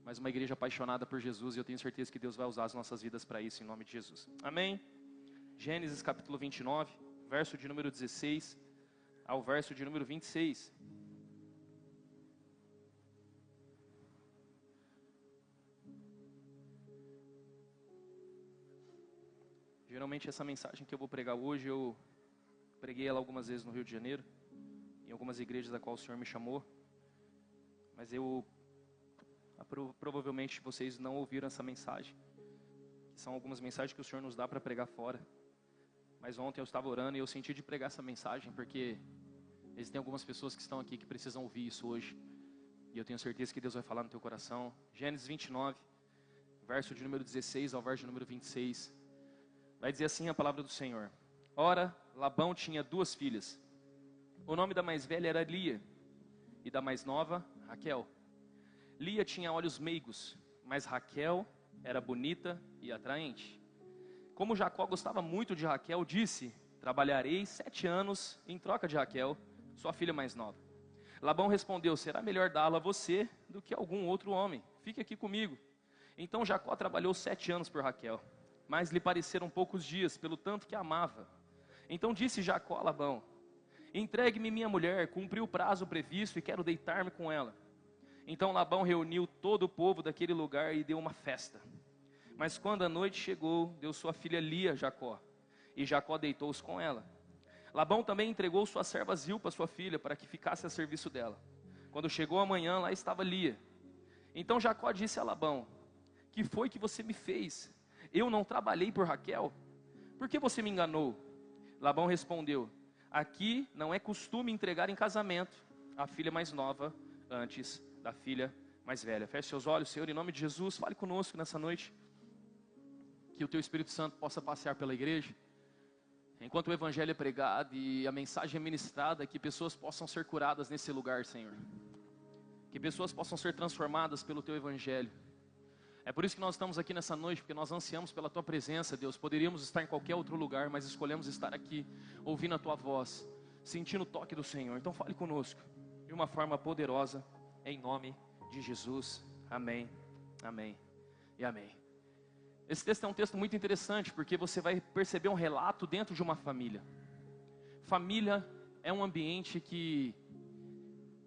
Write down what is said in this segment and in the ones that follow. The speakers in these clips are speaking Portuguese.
mas uma igreja apaixonada por Jesus, e eu tenho certeza que Deus vai usar as nossas vidas para isso, em nome de Jesus. Amém? Gênesis capítulo 29, verso de número 16 ao verso de número 26. Geralmente essa mensagem que eu vou pregar hoje, eu preguei ela algumas vezes no Rio de Janeiro, em algumas igrejas a qual o Senhor me chamou, mas provavelmente vocês não ouviram essa mensagem, que são algumas mensagens que o Senhor nos dá para pregar fora. Mas ontem eu estava orando e eu senti de pregar essa mensagem, porque existem algumas pessoas que estão aqui que precisam ouvir isso hoje, e eu tenho certeza que Deus vai falar no teu coração. Gênesis 29, verso de número 16 ao verso de número 26, vai dizer assim a palavra do Senhor. Ora, Labão tinha 2 filhas. O nome da mais velha era Lia, e da mais nova, Raquel. Lia tinha olhos meigos, mas Raquel era bonita e atraente. Como Jacó gostava muito de Raquel, disse: trabalharei 7 anos em troca de Raquel, sua filha mais nova. Labão respondeu: será melhor dá-la a você do que a algum outro homem. Fique aqui comigo. Então Jacó trabalhou 7 anos por Raquel, mas lhe pareceram poucos dias, pelo tanto que a amava. Então disse Jacó a Labão: entregue-me minha mulher, cumpri o prazo previsto e quero deitar-me com ela. Então Labão reuniu todo o povo daquele lugar e deu uma festa. Mas quando a noite chegou, deu sua filha Lia a Jacó, e Jacó deitou-se com ela. Labão também entregou sua serva Zilpa, sua filha, para que ficasse a serviço dela. Quando chegou a manhã, lá estava Lia. Então Jacó disse a Labão: que foi que você me fez? Eu não trabalhei por Raquel? Por que você me enganou? Labão respondeu: aqui não é costume entregar em casamento a filha mais nova antes da filha mais velha. Feche seus olhos, Senhor, em nome de Jesus, fale conosco nessa noite. Que o Teu Espírito Santo possa passear pela igreja, enquanto o Evangelho é pregado e a mensagem é ministrada, que pessoas possam ser curadas nesse lugar, Senhor. Que pessoas possam ser transformadas pelo Teu Evangelho. É por isso que nós estamos aqui nessa noite, porque nós ansiamos pela Tua presença, Deus. Poderíamos estar em qualquer outro lugar, mas escolhemos estar aqui, ouvindo a Tua voz, sentindo o toque do Senhor. Então fale conosco, de uma forma poderosa, em nome de Jesus. Amém, amém e amém. Esse texto é um texto muito interessante, porque você vai perceber um relato dentro de uma família. Família é um ambiente que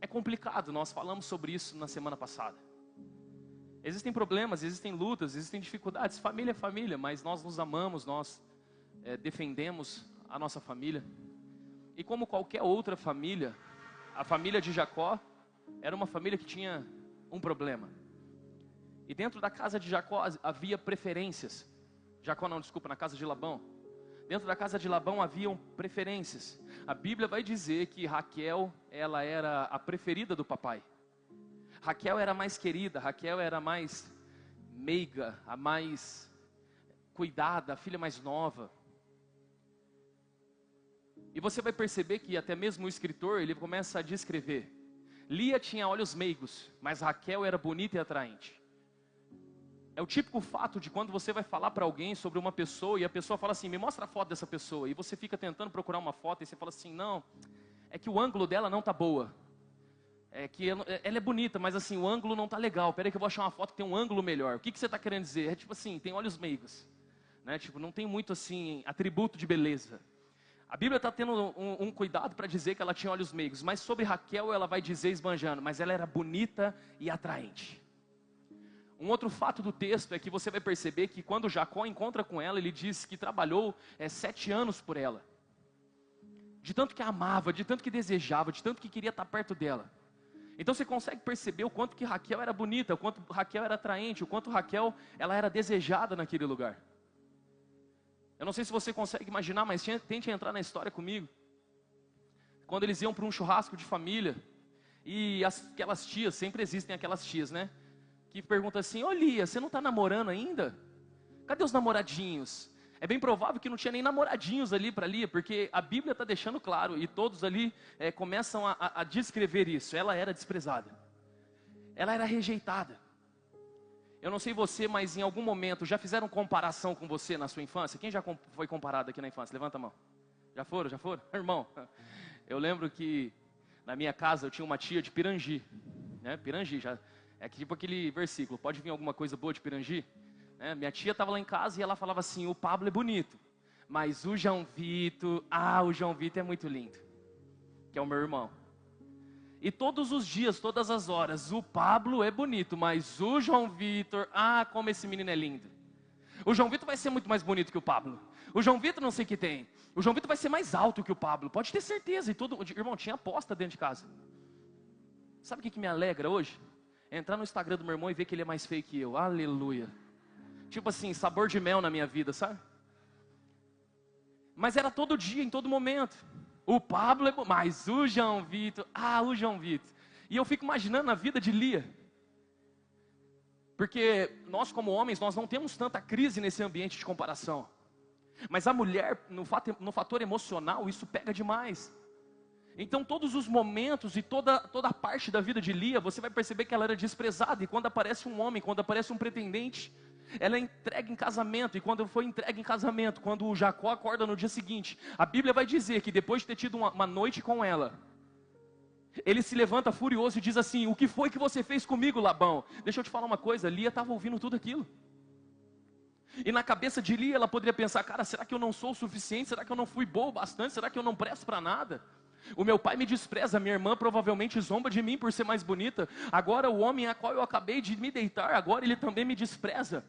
é complicado, nós falamos sobre isso na semana passada. Existem problemas, existem lutas, existem dificuldades. Família é família, mas nós nos amamos, nós defendemos a nossa família. E como qualquer outra família, a família de Jacó era uma família que tinha um problema. E dentro da casa de Jacó havia preferências. Na casa de Labão. Dentro da casa de Labão haviam preferências. A Bíblia vai dizer que Raquel, ela era a preferida do papai. Raquel era mais querida, Raquel era mais meiga, a mais cuidada, a filha mais nova. E você vai perceber que até mesmo o escritor, ele começa a descrever. Lia tinha olhos meigos, mas Raquel era bonita e atraente. É o típico fato de quando você vai falar para alguém sobre uma pessoa e a pessoa fala assim: me mostra a foto dessa pessoa. E você fica tentando procurar uma foto e você fala assim: não, é que o ângulo dela não tá boa. É que ela é bonita, mas assim, o ângulo não tá legal. Peraí que eu vou achar uma foto que tem um ângulo melhor. O que você está querendo dizer? É tipo assim, tem olhos meigos, né? Tipo, não tem muito assim, atributo de beleza. A Bíblia está tendo um cuidado para dizer que ela tinha olhos meigos, mas sobre Raquel ela vai dizer esbanjando, mas ela era bonita e atraente. Um outro fato do texto é que você vai perceber que quando Jacó encontra com ela, ele diz que trabalhou 7 anos por ela. De tanto que a amava, de tanto que desejava, de tanto que queria estar perto dela. Então você consegue perceber o quanto que Raquel era bonita, o quanto Raquel era atraente, o quanto Raquel ela era desejada naquele lugar. Eu não sei se você consegue imaginar, mas tente entrar na história comigo. Quando eles iam para um churrasco de família, e aquelas tias, sempre existem aquelas tias, né? Que perguntam assim: ô Lia, você não está namorando ainda? Cadê os namoradinhos? É bem provável que não tinha nem namoradinhos ali para Lia, porque a Bíblia está deixando claro, e todos ali começam a descrever isso. Ela era desprezada. Ela era rejeitada. Eu não sei você, mas em algum momento já fizeram comparação com você na sua infância? Quem já foi comparado aqui na infância? Levanta a mão. Já foram? Irmão, eu lembro que na minha casa eu tinha uma tia de Pirangi, né? Pirangi, É tipo aquele versículo, pode vir alguma coisa boa de Pirangi? Minha tia estava lá em casa e ela falava assim, o Pablo é bonito, mas o João Vitor, o João Vitor é muito lindo, que é o meu irmão. E todos os dias, todas as horas, o Pablo é bonito, mas o João Vitor, como esse menino é lindo. O João Vitor vai ser muito mais bonito que o Pablo. O João Vitor não sei o que tem. O João Vitor vai ser mais alto que o Pablo, pode ter certeza. Irmão, tinha aposta dentro de casa. Sabe o que me alegra hoje? Entrar no Instagram do meu irmão e ver que ele é mais feio que eu. Aleluia. Tipo assim, sabor de mel na minha vida, sabe? Mas era todo dia, em todo momento. O Pablo é bom, mas o João Vitor, o João Vitor. E eu fico imaginando a vida de Lia. Porque nós como homens, nós não temos tanta crise nesse ambiente de comparação. Mas a mulher, no fator emocional, isso pega demais. Então todos os momentos e toda a parte da vida de Lia, você vai perceber que ela era desprezada. E quando aparece um homem, quando aparece um pretendente, ela é entregue em casamento. E quando foi entregue em casamento, quando o Jacó acorda no dia seguinte, a Bíblia vai dizer que depois de ter tido uma noite com ela, ele se levanta furioso e diz assim, o que foi que você fez comigo, Labão? Deixa eu te falar uma coisa, Lia estava ouvindo tudo aquilo. E na cabeça de Lia ela poderia pensar, cara, será que eu não sou o suficiente? Será que eu não fui boa o bastante? Será que eu não presto para nada? O meu pai me despreza, minha irmã provavelmente zomba de mim por ser mais bonita. Agora o homem a qual eu acabei de me deitar, agora ele também me despreza.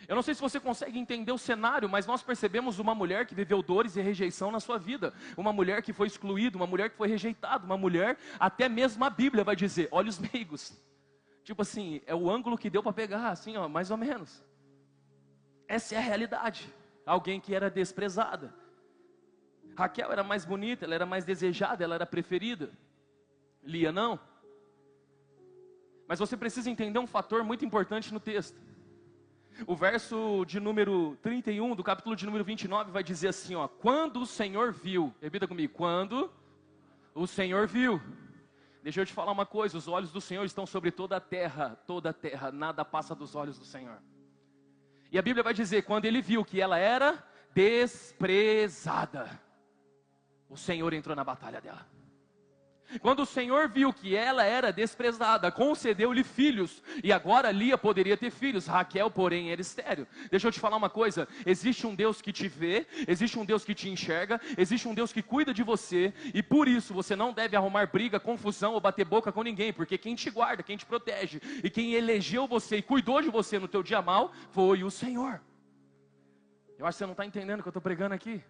Eu não sei se você consegue entender o cenário, mas nós percebemos uma mulher que viveu dores e rejeição na sua vida. Uma mulher que foi excluída, uma mulher que foi rejeitada, uma mulher, até mesmo a Bíblia vai dizer, olhos meigos. Tipo assim, é o ângulo que deu para pegar, assim, mais ou menos. Essa é a realidade. Alguém que era desprezada. Raquel era mais bonita, ela era mais desejada, ela era preferida. Lia não. Mas você precisa entender um fator muito importante no texto. O verso de número 31 do capítulo de número 29 vai dizer assim, quando o Senhor viu, repita comigo, quando o Senhor viu. Deixa eu te falar uma coisa, os olhos do Senhor estão sobre toda a terra, nada passa dos olhos do Senhor. E a Bíblia vai dizer, quando ele viu que ela era desprezada, o Senhor entrou na batalha dela. Quando o Senhor viu que ela era desprezada, concedeu-lhe filhos. E agora Lia poderia ter filhos, Raquel porém era estéril. Deixa eu te falar uma coisa, existe um Deus que te vê, existe um Deus que te enxerga, existe um Deus que cuida de você. E por isso você não deve arrumar briga, confusão ou bater boca com ninguém. Porque quem te guarda, quem te protege e quem elegeu você e cuidou de você no teu dia mal, foi o Senhor. Eu acho que você não está entendendo o que eu estou pregando aqui.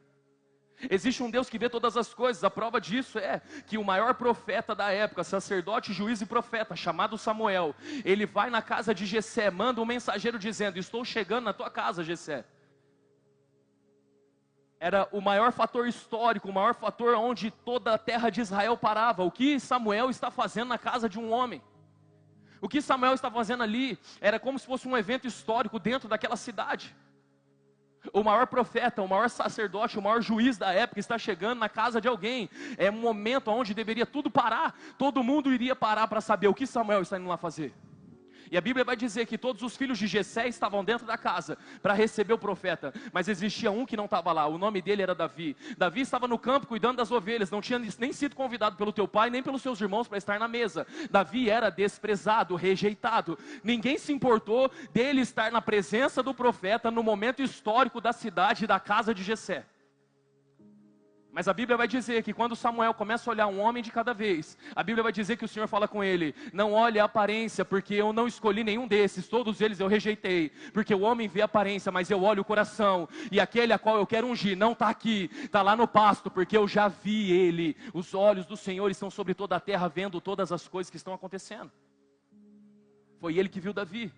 Existe um Deus que vê todas as coisas. A prova disso é que o maior profeta da época, sacerdote, juiz e profeta, chamado Samuel, ele vai na casa de Jessé, manda um mensageiro dizendo, estou chegando na tua casa, Jessé. Era o maior fator histórico, o maior fator onde toda a terra de Israel parava. O que Samuel está fazendo na casa de um homem? O que Samuel está fazendo ali era como se fosse um evento histórico dentro daquela cidade. O maior profeta, o maior sacerdote, o maior juiz da época está chegando na casa de alguém. É um momento onde deveria tudo parar. Todo mundo iria parar para saber o que Samuel está indo lá fazer. E a Bíblia vai dizer que todos os filhos de Jessé estavam dentro da casa para receber o profeta. Mas existia um que não estava lá, o nome dele era Davi. Davi estava no campo cuidando das ovelhas, não tinha nem sido convidado pelo teu pai, nem pelos seus irmãos para estar na mesa. Davi era desprezado, rejeitado. Ninguém se importou dele estar na presença do profeta no momento histórico da cidade e da casa de Jessé. Mas a Bíblia vai dizer que quando Samuel começa a olhar um homem de cada vez, a Bíblia vai dizer que o Senhor fala com ele, não olhe a aparência, porque eu não escolhi nenhum desses, todos eles eu rejeitei, porque o homem vê a aparência, mas eu olho o coração, e aquele a qual eu quero ungir não está aqui, está lá no pasto, porque eu já vi ele. Os olhos do Senhor estão sobre toda a terra, vendo todas as coisas que estão acontecendo. Foi ele que viu Davi.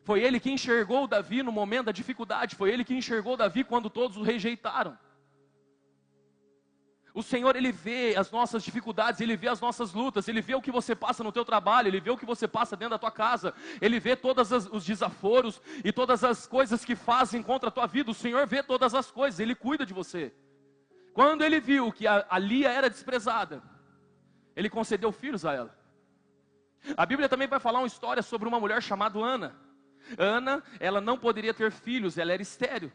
Foi ele que enxergou Davi no momento da dificuldade, foi ele que enxergou Davi quando todos o rejeitaram. O Senhor, Ele vê as nossas dificuldades, Ele vê as nossas lutas, Ele vê o que você passa no teu trabalho, Ele vê o que você passa dentro da tua casa, Ele vê todos os desaforos e todas as coisas que fazem contra a tua vida. O Senhor vê todas as coisas, Ele cuida de você. Quando Ele viu que a Lia era desprezada, Ele concedeu filhos a ela. A Bíblia também vai falar uma história sobre uma mulher chamada Ana. Ana, ela não poderia ter filhos, ela era estéril.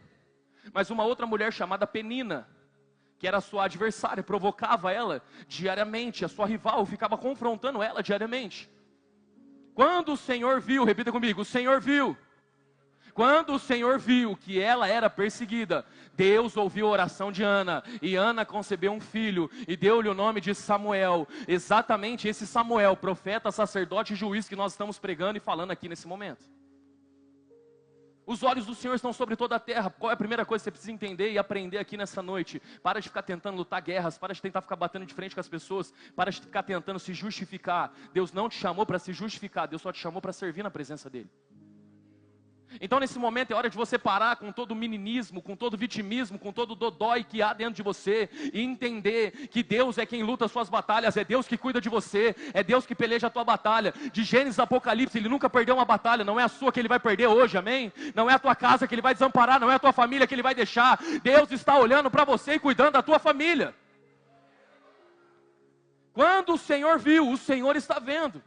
Mas uma outra mulher chamada Penina, que era a sua adversária, provocava ela diariamente, a sua rival ficava confrontando ela diariamente. Quando o Senhor viu, repita comigo, o Senhor viu. Quando o Senhor viu que ela era perseguida, Deus ouviu a oração de Ana, e Ana concebeu um filho, e deu-lhe o nome de Samuel. Exatamente esse Samuel, profeta, sacerdote e juiz que nós estamos pregando e falando aqui nesse momento. Os olhos do Senhor estão sobre toda a terra. Qual é a primeira coisa que você precisa entender e aprender aqui nessa noite? Para de ficar tentando lutar guerras, para de tentar ficar batendo de frente com as pessoas, para de ficar tentando se justificar. Deus não te chamou para se justificar, Deus só te chamou para servir na presença dEle. Então nesse momento é hora de você parar com todo o meninismo, com todo o vitimismo, com todo o dodói que há dentro de você, e entender que Deus é quem luta as suas batalhas, é Deus que cuida de você, é Deus que peleja a tua batalha. De Gênesis a Apocalipse, Ele nunca perdeu uma batalha, não é a sua que Ele vai perder hoje, amém? Não é a tua casa que Ele vai desamparar, não é a tua família que Ele vai deixar. Deus está olhando para você e cuidando da tua família. Quando o Senhor viu, o Senhor está vendo.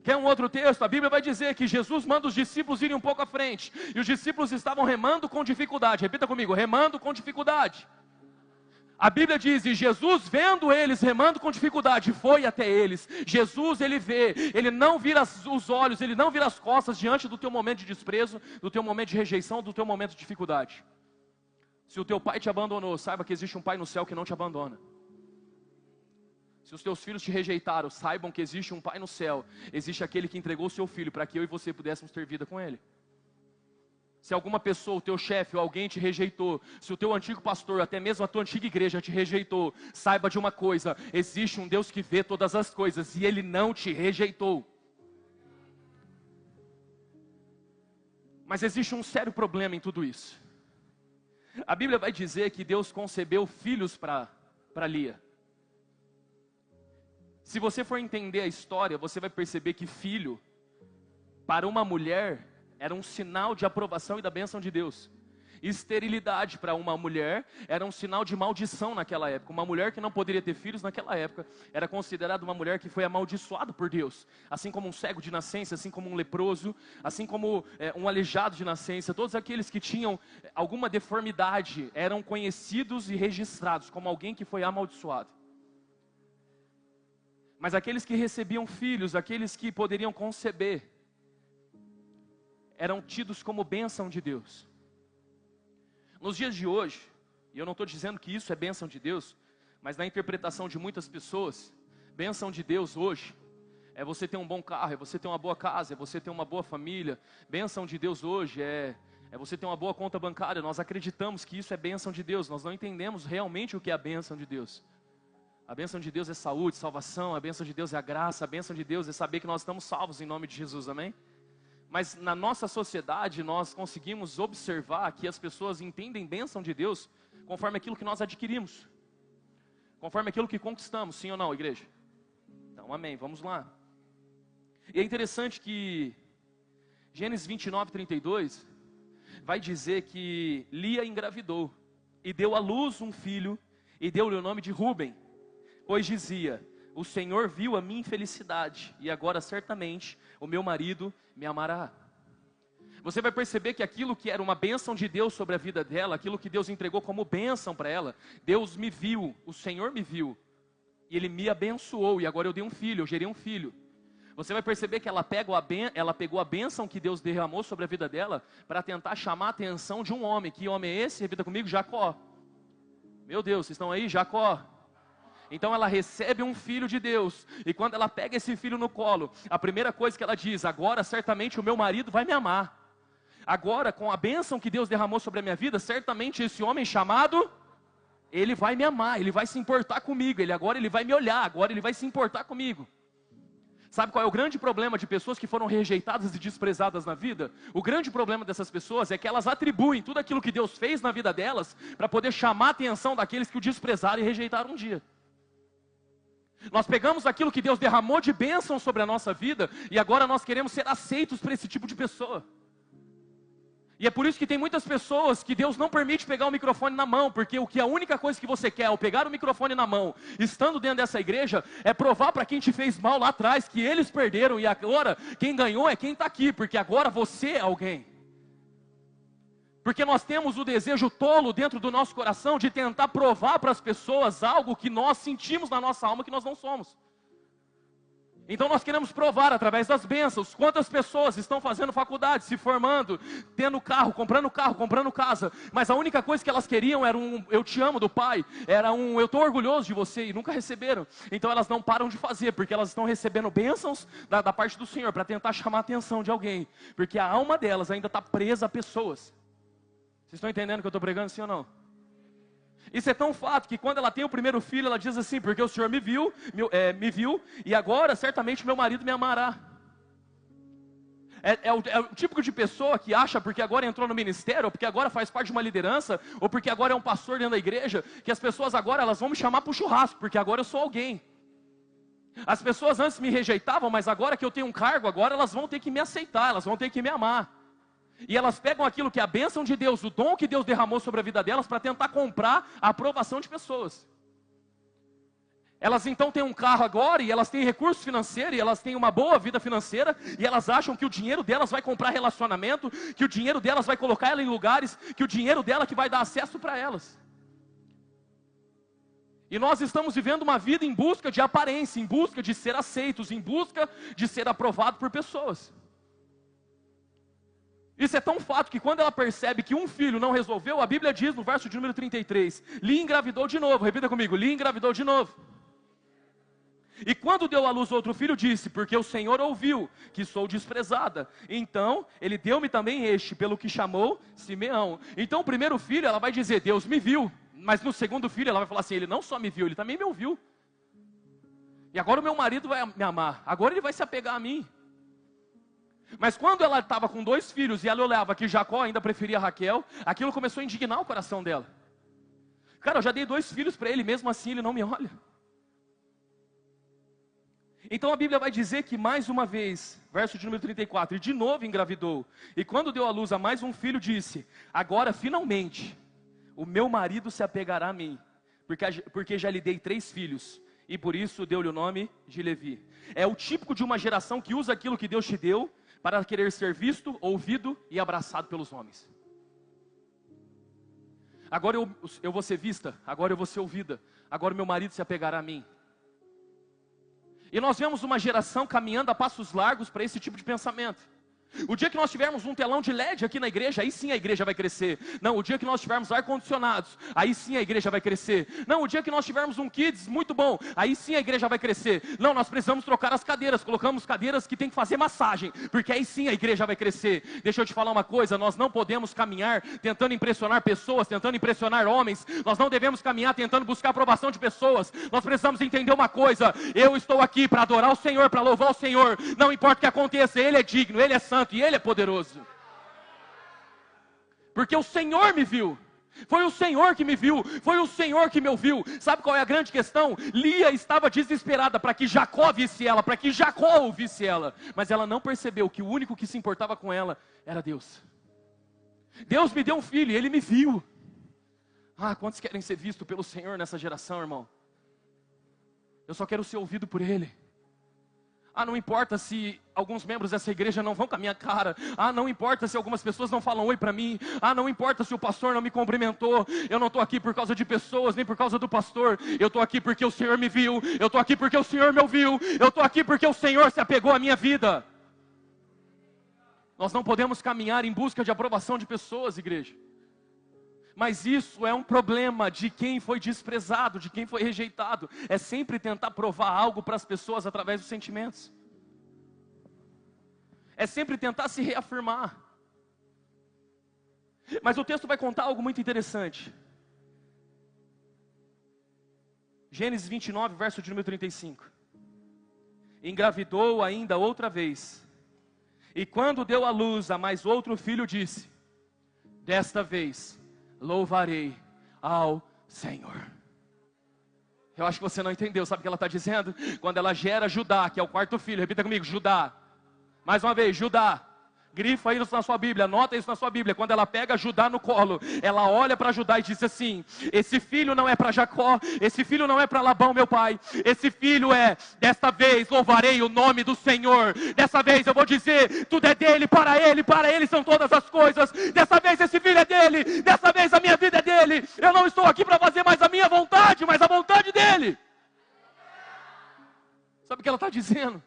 Quer um outro texto? A Bíblia vai dizer que Jesus manda os discípulos irem um pouco à frente, e os discípulos estavam remando com dificuldade. Repita comigo, remando com dificuldade. A Bíblia diz, e Jesus vendo eles remando com dificuldade, foi até eles. Jesus, Ele vê, Ele não vira os olhos, Ele não vira as costas diante do teu momento de desprezo, do teu momento de rejeição, do teu momento de dificuldade. Se o teu pai te abandonou, saiba que existe um pai no céu que não te abandona. Se os teus filhos te rejeitaram, saibam que existe um pai no céu. Existe aquele que entregou o seu filho para que eu e você pudéssemos ter vida com ele. Se alguma pessoa, o teu chefe ou alguém te rejeitou, se o teu antigo pastor, até mesmo a tua antiga igreja te rejeitou, saiba de uma coisa, existe um Deus que vê todas as coisas e Ele não te rejeitou. Mas existe um sério problema em tudo isso. A Bíblia vai dizer que Deus concebeu filhos para Lia. Se você for entender a história, você vai perceber que filho, para uma mulher, era um sinal de aprovação e da bênção de Deus. Esterilidade para uma mulher era um sinal de maldição naquela época. Uma mulher que não poderia ter filhos naquela época era considerada uma mulher que foi amaldiçoada por Deus. Assim como um cego de nascença, assim como um leproso, assim como um aleijado de nascença. Todos aqueles que tinham alguma deformidade eram conhecidos e registrados como alguém que foi amaldiçoado. Mas aqueles que recebiam filhos, aqueles que poderiam conceber, eram tidos como bênção de Deus. Nos dias de hoje, e eu não estou dizendo que isso é bênção de Deus, mas na interpretação de muitas pessoas, bênção de Deus hoje é você ter um bom carro, é você ter uma boa casa, é você ter uma boa família. Bênção de Deus hoje é você ter uma boa conta bancária. Nós acreditamos que isso é bênção de Deus, nós não entendemos realmente o que é a bênção de Deus. A bênção de Deus é saúde, salvação, a bênção de Deus é a graça, a bênção de Deus é saber que nós estamos salvos em nome de Jesus, amém? Mas na nossa sociedade nós conseguimos observar que as pessoas entendem bênção de Deus conforme aquilo que nós adquirimos, conforme aquilo que conquistamos, sim ou não, igreja? Então, amém, vamos lá. E é interessante que Gênesis 29:32 vai dizer que Lia engravidou e deu à luz um filho e deu-lhe o nome de Rúben. Pois dizia, o Senhor viu a minha infelicidade, e agora certamente o meu marido me amará. Você vai perceber que aquilo que era uma bênção de Deus sobre a vida dela, aquilo que Deus entregou como bênção para ela, Deus me viu, o Senhor me viu, e Ele me abençoou, e agora eu dei um filho, eu gerei um filho. Você vai perceber que ela pegou a bênção que Deus derramou sobre a vida dela, para tentar chamar a atenção de um homem. Que homem é esse? Repita comigo, Jacó. Meu Deus, vocês estão aí? Jacó. Então ela recebe um filho de Deus, e quando ela pega esse filho no colo, a primeira coisa que ela diz, agora certamente o meu marido vai me amar. Agora, com a bênção que Deus derramou sobre a minha vida, certamente esse homem chamado, ele vai me amar, ele vai se importar comigo, agora ele vai me olhar, agora ele vai se importar comigo. Sabe qual é o grande problema de pessoas que foram rejeitadas e desprezadas na vida? O grande problema dessas pessoas é que elas atribuem tudo aquilo que Deus fez na vida delas, para poder chamar a atenção daqueles que o desprezaram e rejeitaram um dia. Nós pegamos aquilo que Deus derramou de bênção sobre a nossa vida, e agora nós queremos ser aceitos por esse tipo de pessoa. E é por isso que tem muitas pessoas que Deus não permite pegar o microfone na mão, porque a única coisa que você quer ao pegar o microfone na mão, estando dentro dessa igreja, é provar para quem te fez mal lá atrás, que eles perderam, e agora quem ganhou é quem está aqui, porque agora você é alguém. Porque nós temos o desejo tolo dentro do nosso coração de tentar provar para as pessoas algo que nós sentimos na nossa alma que nós não somos. Então nós queremos provar através das bênçãos quantas pessoas estão fazendo faculdade, se formando, tendo carro, comprando casa, mas a única coisa que elas queriam era um eu te amo do pai, era um eu estou orgulhoso de você, e nunca receberam. Então elas não param de fazer, porque elas estão recebendo bênçãos da parte do Senhor, para tentar chamar a atenção de alguém, porque a alma delas ainda está presa a pessoas. Vocês estão entendendo o que eu estou pregando, sim ou não? Isso é tão fato que quando ela tem o primeiro filho, ela diz assim, porque o Senhor me viu, e agora certamente meu marido me amará. É o típico de pessoa que acha, porque agora entrou no ministério, ou porque agora faz parte de uma liderança, ou porque agora é um pastor dentro da igreja, que as pessoas agora elas vão me chamar para o churrasco, porque agora eu sou alguém. As pessoas antes me rejeitavam, mas agora que eu tenho um cargo, agora elas vão ter que me aceitar, elas vão ter que me amar. E elas pegam aquilo que é a bênção de Deus, o dom que Deus derramou sobre a vida delas, para tentar comprar a aprovação de pessoas. Elas então têm um carro agora, e elas têm recursos financeiros, e elas têm uma boa vida financeira, e elas acham que o dinheiro delas vai comprar relacionamento, que o dinheiro delas vai colocar ela em lugares, que o dinheiro dela que vai dar acesso para elas. E nós estamos vivendo uma vida em busca de aparência, em busca de ser aceitos, em busca de ser aprovado por pessoas. Isso é tão fato que quando ela percebe que um filho não resolveu, a Bíblia diz no verso de número 33, Lia engravidou de novo, repita comigo, Lia engravidou de novo. E quando deu à luz outro filho, disse, porque o Senhor ouviu que sou desprezada, então ele deu-me também este, pelo que chamou Simeão. Então o primeiro filho, ela vai dizer, Deus me viu, mas no segundo filho ela vai falar assim, ele não só me viu, ele também me ouviu. E agora o meu marido vai me amar, agora ele vai se apegar a mim. Mas quando ela estava com 2 filhos e ela olhava que Jacó ainda preferia Raquel, aquilo começou a indignar o coração dela. Cara, eu já dei 2 filhos para ele, mesmo assim ele não me olha. Então a Bíblia vai dizer que mais uma vez, verso de número 34, e de novo engravidou. E quando deu à luz a mais um filho, disse, agora finalmente o meu marido se apegará a mim, porque já lhe dei 3 filhos. E por isso deu-lhe o nome de Levi. É o típico de uma geração que usa aquilo que Deus te deu para querer ser visto, ouvido e abraçado pelos homens. Agora eu vou ser vista, agora eu vou ser ouvida, agora o meu marido se apegará a mim. E nós vemos uma geração caminhando a passos largos para esse tipo de pensamento. O dia que nós tivermos um telão de LED aqui na igreja, aí sim a igreja vai crescer. Não, o dia que nós tivermos ar-condicionados, aí sim a igreja vai crescer. Não, o dia que nós tivermos um kids muito bom, aí sim a igreja vai crescer. Não, nós precisamos trocar as cadeiras, colocamos cadeiras que tem que fazer massagem, porque aí sim a igreja vai crescer. Deixa eu te falar uma coisa, nós não podemos caminhar tentando impressionar pessoas, tentando impressionar homens. Nós não devemos caminhar tentando buscar a aprovação de pessoas. Nós precisamos entender uma coisa, eu estou aqui para adorar o Senhor, para louvar o Senhor. Não importa o que aconteça, Ele é digno, Ele é santo. E Ele é poderoso, porque o Senhor me viu, foi o Senhor que me viu, foi o Senhor que me ouviu. Sabe qual é a grande questão? Lia estava desesperada para que Jacó visse ela, para que Jacó ouvisse ela, mas ela não percebeu que o único que se importava com ela era Deus. Deus me deu um filho e Ele me viu. Quantos querem ser vistos pelo Senhor nessa geração, irmão? Eu só quero ser ouvido por Ele. Não importa se alguns membros dessa igreja não vão com a minha cara. Não importa se algumas pessoas não falam oi para mim. Não importa se o pastor não me cumprimentou. Eu não estou aqui por causa de pessoas, nem por causa do pastor. Eu estou aqui porque o Senhor me viu. Eu estou aqui porque o Senhor me ouviu. Eu estou aqui porque o Senhor se apegou à minha vida. Nós não podemos caminhar em busca de aprovação de pessoas, igreja. Mas isso é um problema de quem foi desprezado, de quem foi rejeitado. É sempre tentar provar algo para as pessoas através dos sentimentos. É sempre tentar se reafirmar. Mas o texto vai contar algo muito interessante. Gênesis 29, verso de número 35. Engravidou ainda outra vez. E quando deu à luz a mais outro filho, disse, desta vez louvarei ao Senhor. Eu acho que você não entendeu, sabe o que ela está dizendo? Quando ela gera Judá, que é o 4º filho, repita comigo, Judá. Mais uma vez, Judá. Grifa isso na sua Bíblia, anota isso na sua Bíblia. Quando ela pega Judá no colo, ela olha para Judá e diz assim, esse filho não é para Jacó, esse filho não é para Labão, meu pai. Esse filho desta vez louvarei o nome do Senhor. Dessa vez eu vou dizer, tudo é dele, para ele são todas as coisas. Dessa vez esse filho é dele, dessa vez a minha vida é dele. Eu não estou aqui para fazer mais a minha vontade, mas a vontade dele. Sabe o que ela está dizendo?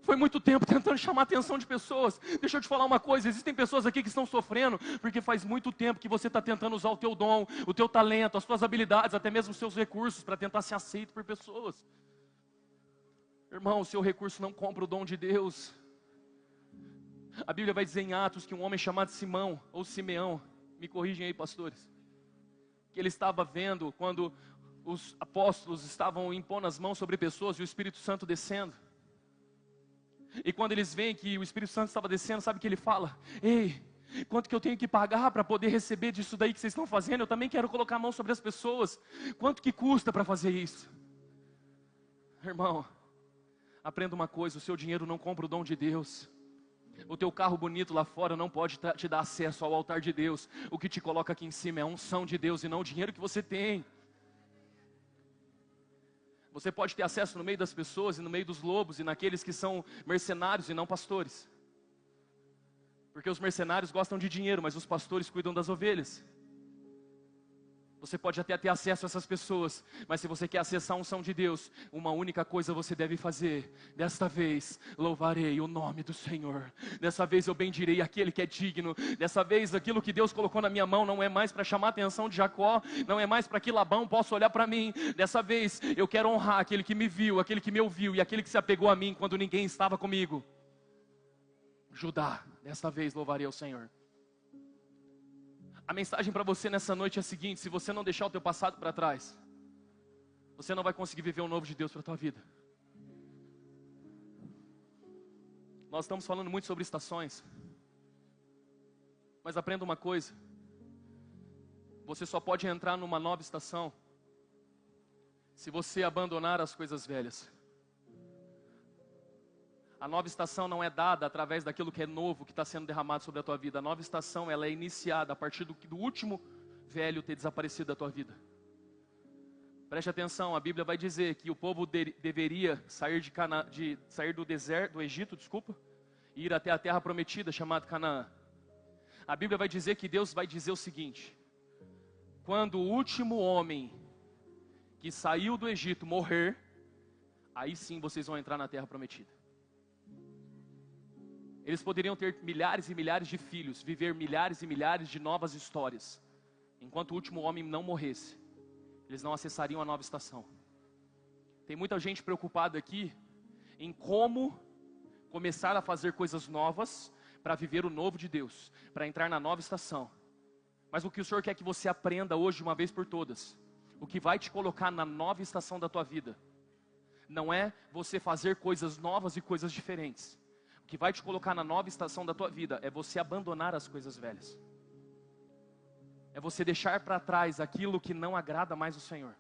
Foi muito tempo tentando chamar a atenção de pessoas. Deixa eu te falar uma coisa, existem pessoas aqui que estão sofrendo, porque faz muito tempo que você está tentando usar o teu dom, o teu talento, as tuas habilidades, até mesmo os seus recursos, para tentar ser aceito por pessoas. Irmão, o seu recurso não compra o dom de Deus. A Bíblia vai dizer em Atos que um homem chamado Simão, ou Simeão, me corrigem aí, pastores, que ele estava vendo quando os apóstolos estavam impondo as mãos sobre pessoas e o Espírito Santo descendo. E quando eles veem que o Espírito Santo estava descendo, sabe o que ele fala? Ei, quanto que eu tenho que pagar para poder receber disso daí que vocês estão fazendo? Eu também quero colocar a mão sobre as pessoas. Quanto que custa para fazer isso? Irmão, aprenda uma coisa, o seu dinheiro não compra o dom de Deus. O teu carro bonito lá fora não pode te dar acesso ao altar de Deus. O que te coloca aqui em cima é a unção de Deus e não o dinheiro que você tem. Você pode ter acesso no meio das pessoas e no meio dos lobos e naqueles que são mercenários e não pastores. Porque os mercenários gostam de dinheiro, mas os pastores cuidam das ovelhas. Você pode até ter acesso a essas pessoas, mas se você quer acessar a unção de Deus, uma única coisa você deve fazer. Desta vez, louvarei o nome do Senhor. Dessa vez eu bendirei aquele que é digno. Dessa vez, aquilo que Deus colocou na minha mão não é mais para chamar a atenção de Jacó, não é mais para que Labão possa olhar para mim. Dessa vez, eu quero honrar aquele que me viu, aquele que me ouviu e aquele que se apegou a mim quando ninguém estava comigo. Judá, desta vez louvarei ao Senhor. A mensagem para você nessa noite é a seguinte: se você não deixar o teu passado para trás, você não vai conseguir viver o novo de Deus para a tua vida. Nós estamos falando muito sobre estações, mas aprenda uma coisa: você só pode entrar numa nova estação se você abandonar as coisas velhas. A nova estação não é dada através daquilo que é novo, que está sendo derramado sobre a tua vida. A nova estação, ela é iniciada a partir do último velho ter desaparecido da tua vida. Preste atenção, a Bíblia vai dizer que o povo deveria sair do deserto, do Egito, e ir até a terra prometida, chamada Canaã. A Bíblia vai dizer que Deus vai dizer o seguinte: quando o último homem que saiu do Egito morrer, aí sim vocês vão entrar na terra prometida. Eles poderiam ter milhares e milhares de filhos, viver milhares e milhares de novas histórias. Enquanto o último homem não morresse, eles não acessariam a nova estação. Tem muita gente preocupada aqui em como começar a fazer coisas novas para viver o novo de Deus, para entrar na nova estação. Mas o que o Senhor quer que você aprenda hoje de uma vez por todas, o que vai te colocar na nova estação da tua vida, não é você fazer coisas novas e coisas diferentes. O que vai te colocar na nova estação da tua vida é você abandonar as coisas velhas. É você deixar para trás aquilo que não agrada mais o Senhor.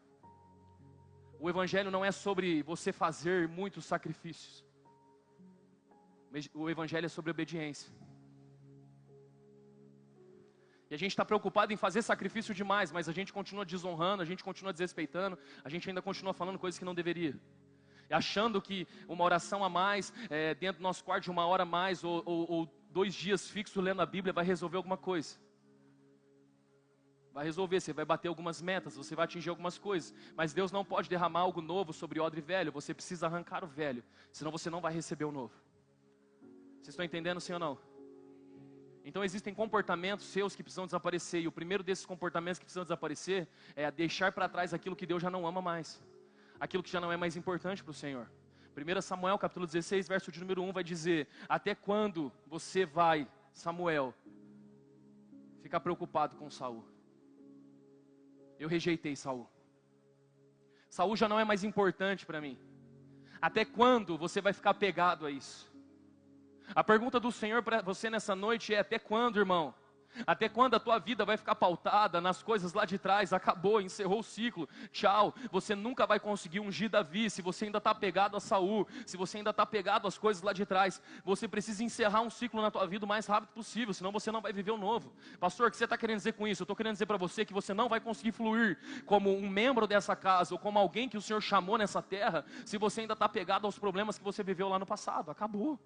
O Evangelho não é sobre você fazer muitos sacrifícios. O Evangelho é sobre obediência. E a gente está preocupado em fazer sacrifício demais, mas a gente continua desonrando, a gente continua desrespeitando, a gente ainda continua falando coisas que não deveria. Achando que uma oração a mais, dentro do nosso quarto de 1 hora a mais, ou 2 dias fixos lendo a Bíblia, vai resolver alguma coisa. Vai resolver, você vai bater algumas metas, você vai atingir algumas coisas. Mas Deus não pode derramar algo novo sobre odre velho, você precisa arrancar o velho, senão você não vai receber o novo. Vocês estão entendendo, sim ou não? Então existem comportamentos seus que precisam desaparecer, e o primeiro desses comportamentos que precisam desaparecer é deixar para trás aquilo que Deus já não ama mais. Aquilo que já não é mais importante para o Senhor. 1 Samuel capítulo 16, verso de número 1 vai dizer: até quando você vai, Samuel, ficar preocupado com Saul? Eu rejeitei Saul. Saul já não é mais importante para mim. Até quando você vai ficar apegado a isso? A pergunta do Senhor para você nessa noite é: até quando, irmão? Até quando a tua vida vai ficar pautada nas coisas lá de trás? Acabou, encerrou o ciclo, tchau. Você nunca vai conseguir ungir Davi se você ainda está apegado a Saul, se você ainda está apegado às coisas lá de trás. Você precisa encerrar um ciclo na tua vida o mais rápido possível, senão você não vai viver o novo. Pastor, o que você está querendo dizer com isso? Eu estou querendo dizer para você que você não vai conseguir fluir como um membro dessa casa, ou como alguém que o Senhor chamou nessa terra, se você ainda está apegado aos problemas que você viveu lá no passado. Acabou.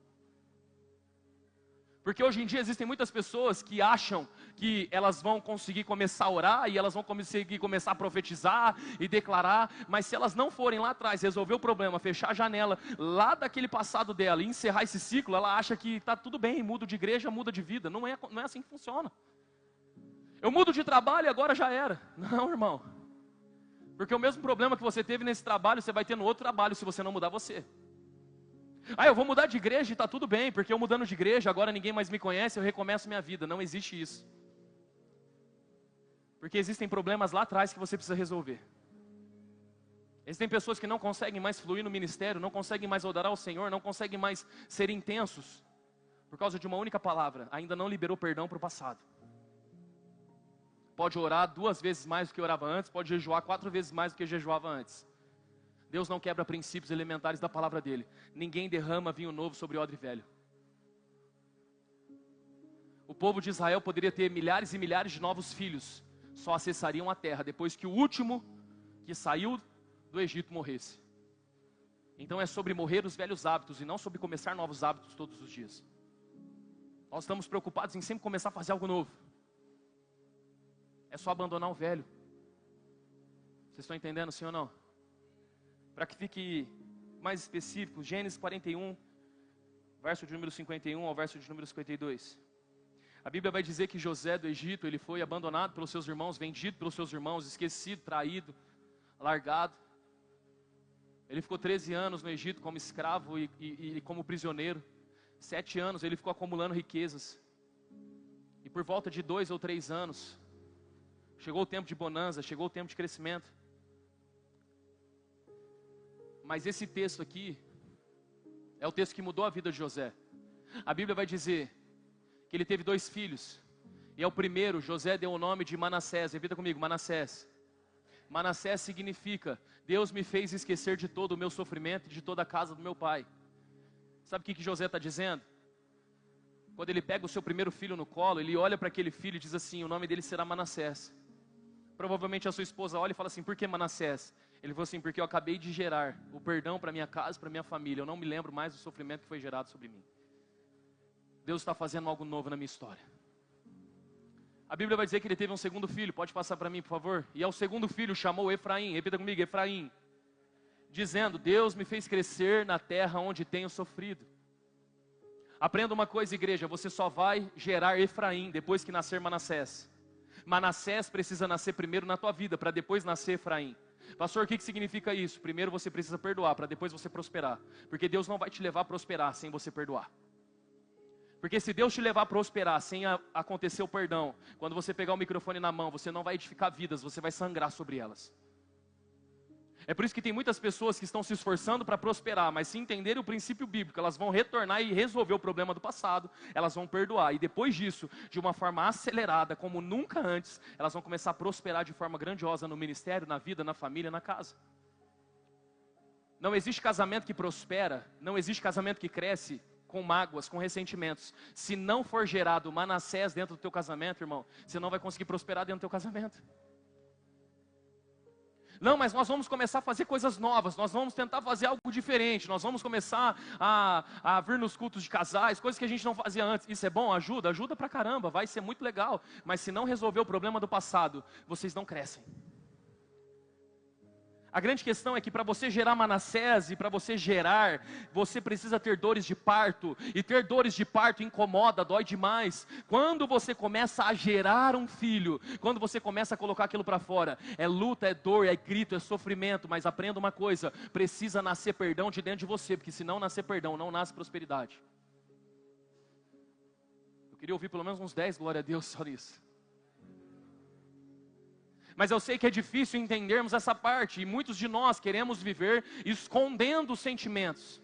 Porque hoje em dia existem muitas pessoas que acham que elas vão conseguir começar a orar e elas vão conseguir começar a profetizar e declarar, mas se elas não forem lá atrás resolver o problema, fechar a janela lá daquele passado dela e encerrar esse ciclo, ela acha que está tudo bem, muda de igreja, muda de vida. Não é assim que funciona. Eu mudo de trabalho e agora já era. Não, irmão. Porque o mesmo problema que você teve nesse trabalho, você vai ter no outro trabalho se você não mudar você. Eu vou mudar de igreja e está tudo bem, porque eu mudando de igreja, agora ninguém mais me conhece, eu recomeço minha vida. Não existe isso. Porque existem problemas lá atrás que você precisa resolver. Existem pessoas que não conseguem mais fluir no ministério, não conseguem mais adorar ao Senhor, não conseguem mais ser intensos, por causa de uma única palavra: ainda não liberou perdão para o passado. Pode orar 2 vezes mais do que orava antes, pode jejuar 4 vezes mais do que jejuava antes. Deus não quebra princípios elementares da palavra dele. Ninguém derrama vinho novo sobre odre velho. O povo de Israel poderia ter milhares e milhares de novos filhos, só acessariam a terra depois que o último que saiu do Egito morresse. Então é sobre morrer os velhos hábitos e não sobre começar novos hábitos todos os dias. Nós estamos preocupados em sempre começar a fazer algo novo. É só abandonar o velho. Vocês estão entendendo, sim ou não? Para que fique mais específico, Gênesis 41, verso de número 51 ao verso de número 52. A Bíblia vai dizer que José do Egito, ele foi abandonado pelos seus irmãos, vendido pelos seus irmãos, esquecido, traído, largado. Ele ficou 13 anos no Egito como escravo e como prisioneiro. 7 anos ele ficou acumulando riquezas. E por volta de 2 ou 3 anos, chegou o tempo de bonança, chegou o tempo de crescimento. Mas esse texto aqui é o texto que mudou a vida de José. A Bíblia vai dizer que ele teve 2 filhos. E ao primeiro, José deu o nome de Manassés. Repita comigo, Manassés. Manassés significa: Deus me fez esquecer de todo o meu sofrimento e de toda a casa do meu pai. Sabe o que José está dizendo? Quando ele pega o seu primeiro filho no colo, ele olha para aquele filho e diz assim: o nome dele será Manassés. Provavelmente a sua esposa olha e fala assim: por que Manassés? Ele falou assim: porque eu acabei de gerar o perdão para minha casa, para minha família. Eu não me lembro mais do sofrimento que foi gerado sobre mim. Deus está fazendo algo novo na minha história. A Bíblia vai dizer que ele teve um segundo filho. Pode passar para mim, por favor? E ao segundo filho chamou Efraim. Repita comigo, Efraim. Dizendo: Deus me fez crescer na terra onde tenho sofrido. Aprenda uma coisa, igreja: você só vai gerar Efraim depois que nascer Manassés. Manassés precisa nascer primeiro na tua vida, para depois nascer Efraim. Pastor, o que significa isso? Primeiro você precisa perdoar, para depois você prosperar. Porque Deus não vai te levar a prosperar sem você perdoar. Porque se Deus te levar a prosperar sem acontecer o perdão, quando você pegar o microfone na mão, você não vai edificar vidas, você vai sangrar sobre elas. É por isso que tem muitas pessoas que estão se esforçando para prosperar, mas se entenderem o princípio bíblico, elas vão retornar e resolver o problema do passado, elas vão perdoar. E depois disso, de uma forma acelerada, como nunca antes, elas vão começar a prosperar de forma grandiosa no ministério, na vida, na família, na casa. Não existe casamento que prospera, não existe casamento que cresce com mágoas, com ressentimentos. Se não for gerado Manassés dentro do teu casamento, irmão, você não vai conseguir prosperar dentro do teu casamento. Não, mas nós vamos começar a fazer coisas novas, nós vamos tentar fazer algo diferente, nós vamos começar a vir nos cultos de casais, coisas que a gente não fazia antes. Isso é bom? Ajuda pra caramba, vai ser muito legal. Mas se não resolver o problema do passado, vocês não crescem. A grande questão é que para você gerar Manassés e para você gerar, você precisa ter dores de parto. E ter dores de parto incomoda, dói demais. Quando você começa a gerar um filho, quando você começa a colocar aquilo para fora, é luta, é dor, é grito, é sofrimento. Mas aprenda uma coisa: precisa nascer perdão de dentro de você, porque se não nascer perdão, não nasce prosperidade. Eu queria ouvir pelo menos uns 10, glória a Deus, só nisso. Mas eu sei que é difícil entendermos essa parte, e muitos de nós queremos viver escondendo os sentimentos.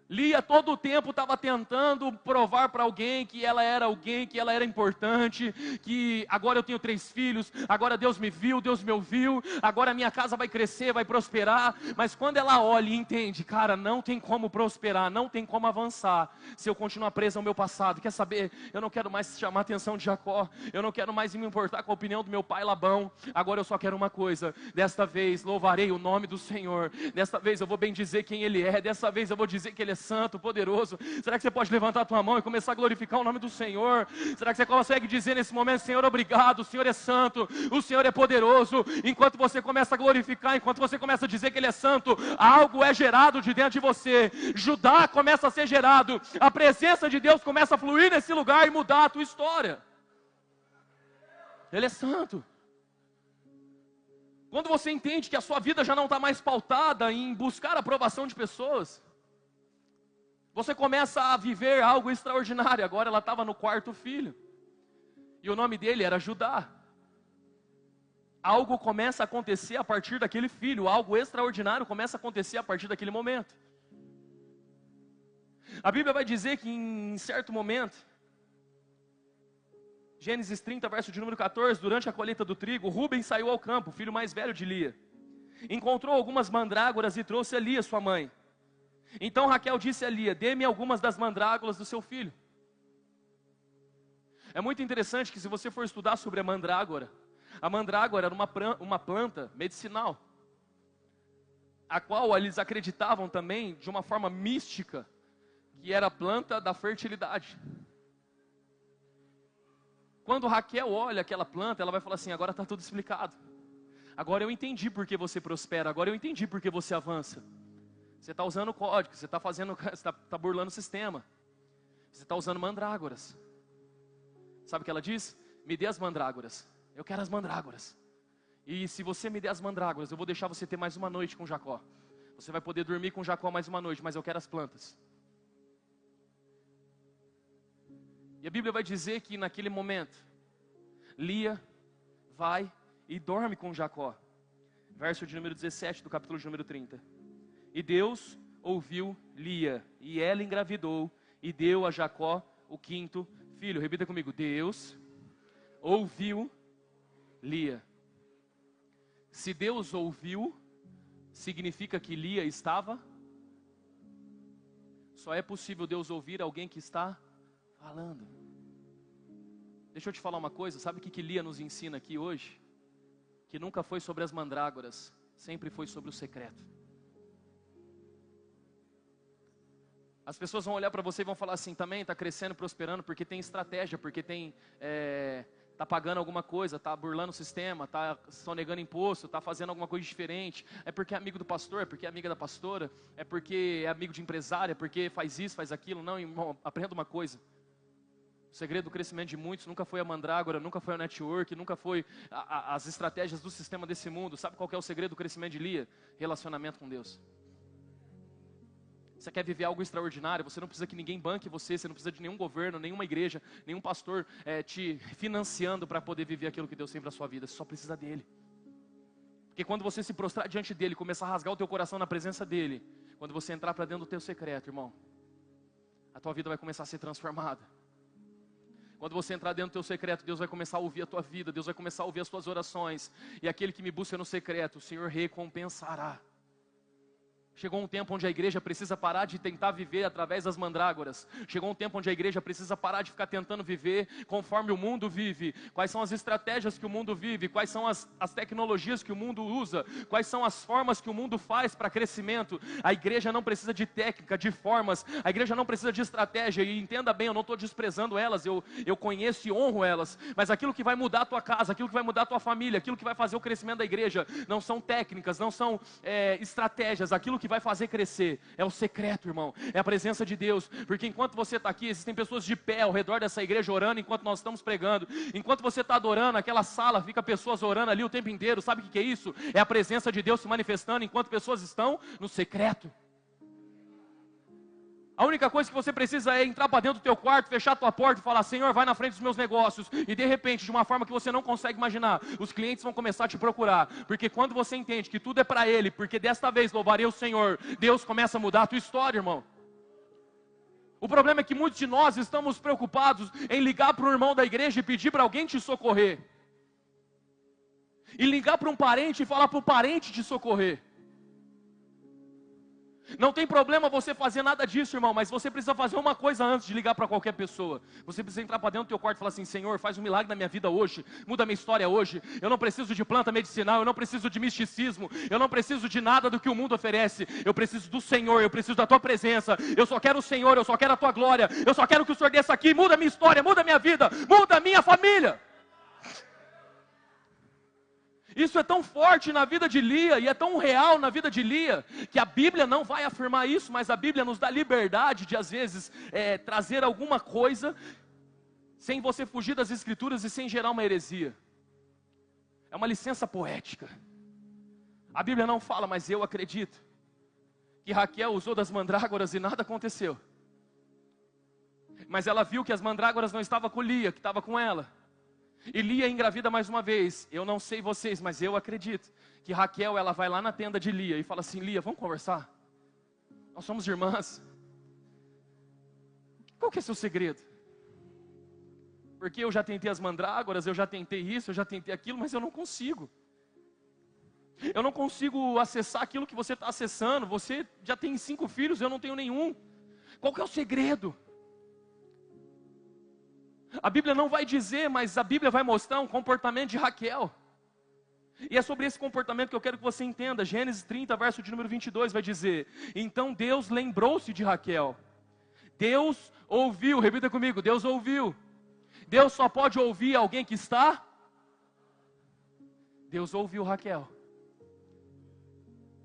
Lia todo o tempo estava tentando provar para alguém que ela era alguém, que ela era importante, que agora eu tenho 3 filhos, agora Deus me viu, Deus me ouviu, agora a minha casa vai crescer, vai prosperar. Mas quando ela olha e entende, cara, não tem como prosperar, não tem como avançar se eu continuar presa ao meu passado. Quer saber? Eu não quero mais chamar a atenção de Jacó, eu não quero mais me importar com a opinião do meu pai Labão. Agora eu só quero uma coisa: desta vez louvarei o nome do Senhor, desta vez eu vou bendizer quem Ele é, desta vez eu vou dizer que Ele é é santo, poderoso? Será que você pode levantar a tua mão e começar a glorificar o nome do Senhor? Será que você consegue dizer nesse momento, Senhor, obrigado, o Senhor é santo, o Senhor é poderoso? Enquanto você começa a glorificar, enquanto você começa a dizer que Ele é santo, algo é gerado de dentro de você. Judá começa a ser gerado, a presença de Deus começa a fluir nesse lugar e mudar a tua história. Ele é santo. Quando você entende que a sua vida já não está mais pautada em buscar a aprovação de pessoas, você começa a viver algo extraordinário. Agora ela estava no quarto filho, e o nome dele era Judá. Algo começa a acontecer a partir daquele filho, algo extraordinário começa a acontecer a partir daquele momento. A Bíblia vai dizer que em certo momento, Gênesis 30, verso de número 14, durante a colheita do trigo, Rúben saiu ao campo, o filho mais velho de Lia. Encontrou algumas mandrágoras e trouxe a Lia, sua mãe. Então Raquel disse a Lia, dê-me algumas das mandrágoras do seu filho. É muito interessante que se você for estudar sobre a mandrágora era uma planta medicinal, a qual eles acreditavam também, de uma forma mística, que era a planta da fertilidade. Quando Raquel olha aquela planta, ela vai falar assim, agora está tudo explicado. Agora eu entendi por que você prospera, agora eu entendi por que você avança. Você está usando o código, você está burlando o sistema. Você está usando mandrágoras. Sabe o que ela diz? Me dê as mandrágoras. Eu quero as mandrágoras. E se você me der as mandrágoras, eu vou deixar você ter mais uma noite com Jacó. Você vai poder dormir com Jacó mais uma noite, mas eu quero as plantas. E a Bíblia vai dizer que naquele momento, Lia vai e dorme com Jacó. Verso de número 17 do capítulo de número 30. E Deus ouviu Lia, e ela engravidou, e deu a Jacó o quinto filho. Repita comigo, Deus ouviu Lia. Se Deus ouviu, significa que Lia estava. Só é possível Deus ouvir alguém que está falando. Deixa eu te falar uma coisa, sabe o que Lia nos ensina aqui hoje? Que nunca foi sobre as mandrágoras, sempre foi sobre o secreto. As pessoas vão olhar para você e vão falar assim, também está crescendo, prosperando, porque tem estratégia, porque está pagando alguma coisa, está burlando o sistema, está sonegando imposto, está fazendo alguma coisa diferente. É porque é amigo do pastor, é porque é amiga da pastora, é porque é amigo de empresário, é porque faz isso, faz aquilo. Não, irmão, aprenda uma coisa. O segredo do crescimento de muitos nunca foi a mandrágora, nunca foi o network, nunca foi as estratégias do sistema desse mundo. Sabe qual que é o segredo do crescimento de Lia? Relacionamento com Deus. Você quer viver algo extraordinário, você não precisa que ninguém banque você, você não precisa de nenhum governo, nenhuma igreja, nenhum pastor te financiando para poder viver aquilo que Deus tem para a sua vida. Você só precisa dele. Porque quando você se prostrar diante dele, começar a rasgar o teu coração na presença dele, quando você entrar para dentro do teu secreto, irmão, a tua vida vai começar a ser transformada. Quando você entrar dentro do teu secreto, Deus vai começar a ouvir a tua vida, Deus vai começar a ouvir as tuas orações. E aquele que me busca no secreto, o Senhor recompensará. Chegou um tempo onde a igreja precisa parar de tentar viver através das mandrágoras. Chegou um tempo onde a igreja precisa parar de ficar tentando viver conforme o mundo vive. Quais são as estratégias que o mundo vive? Quais são as tecnologias que o mundo usa? Quais são as formas que o mundo faz para crescimento? A igreja não precisa de técnica, de formas. A igreja não precisa de estratégia. E entenda bem, eu não estou desprezando elas. Eu conheço e honro elas. Mas aquilo que vai mudar a tua casa, aquilo que vai mudar a tua família, aquilo que vai fazer o crescimento da igreja, não são técnicas, não são estratégias. Aquilo que vai fazer crescer é o secreto, irmão, é a presença de Deus. Porque enquanto você está aqui, existem pessoas de pé ao redor dessa igreja orando enquanto nós estamos pregando. Enquanto você está adorando, aquela sala fica pessoas orando ali o tempo inteiro. Sabe o que é isso? É a presença de Deus se manifestando enquanto pessoas estão no secreto. A única coisa que você precisa é entrar para dentro do teu quarto, fechar a tua porta e falar, Senhor, vai na frente dos meus negócios. E de repente, de uma forma que você não consegue imaginar, os clientes vão começar a te procurar. Porque quando você entende que tudo é para Ele, porque desta vez louvarei o Senhor, Deus começa a mudar a tua história, irmão. O problema é que muitos de nós estamos preocupados em ligar para um irmão da igreja e pedir para alguém te socorrer. E ligar para um parente e falar para o parente te socorrer. Não tem problema você fazer nada disso, irmão, mas você precisa fazer uma coisa antes de ligar para qualquer pessoa. Você precisa entrar para dentro do teu quarto e falar assim: Senhor, faz um milagre na minha vida hoje, muda a minha história hoje. Eu não preciso de planta medicinal, eu não preciso de misticismo, eu não preciso de nada do que o mundo oferece. Eu preciso do Senhor, eu preciso da tua presença. Eu só quero o Senhor, eu só quero a tua glória. Eu só quero que o Senhor desça aqui, muda a minha história, muda a minha vida, muda a minha família. Isso é tão forte na vida de Lia, e é tão real na vida de Lia, que a Bíblia não vai afirmar isso, mas a Bíblia nos dá liberdade de, às vezes, trazer alguma coisa, sem você fugir das Escrituras e sem gerar uma heresia. É uma licença poética. A Bíblia não fala, mas eu acredito, que Raquel usou das mandrágoras e nada aconteceu. Mas ela viu que as mandrágoras não estavam com Lia, que estava com ela. E Lia engravida mais uma vez. Eu não sei vocês, mas eu acredito que Raquel, ela vai lá na tenda de Lia e fala assim: Lia, vamos conversar? Nós somos irmãs. Qual que é seu segredo? Porque eu já tentei as mandrágoras, eu já tentei isso, eu já tentei aquilo, mas eu não consigo. Eu não consigo acessar aquilo que você está acessando. Você já tem 5 filhos, eu não tenho nenhum. Qual que é o segredo? A Bíblia não vai dizer, mas a Bíblia vai mostrar um comportamento de Raquel. E é sobre esse comportamento que eu quero que você entenda. Gênesis 30, verso de número 22 vai dizer: então Deus lembrou-se de Raquel. Deus ouviu, repita comigo, Deus ouviu. Deus só pode ouvir alguém que está. Deus ouviu Raquel.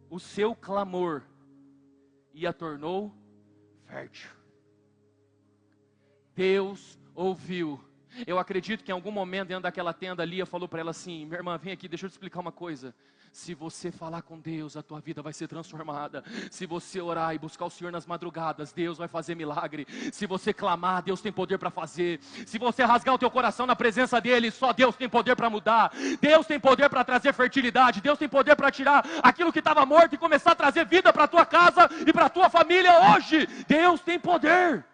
O seu clamor e a tornou fértil. Deus ouviu. Eu acredito que em algum momento dentro daquela tenda, Lia falou para ela assim: minha irmã, vem aqui, deixa eu te explicar uma coisa. Se você falar com Deus, a tua vida vai ser transformada. Se você orar e buscar o Senhor nas madrugadas, Deus vai fazer milagre. Se você clamar, Deus tem poder para fazer. Se você rasgar o teu coração na presença dEle, só Deus tem poder para mudar. Deus tem poder para trazer fertilidade. Deus tem poder para tirar aquilo que estava morto e começar a trazer vida para a tua casa e para a tua família hoje. Deus tem poder.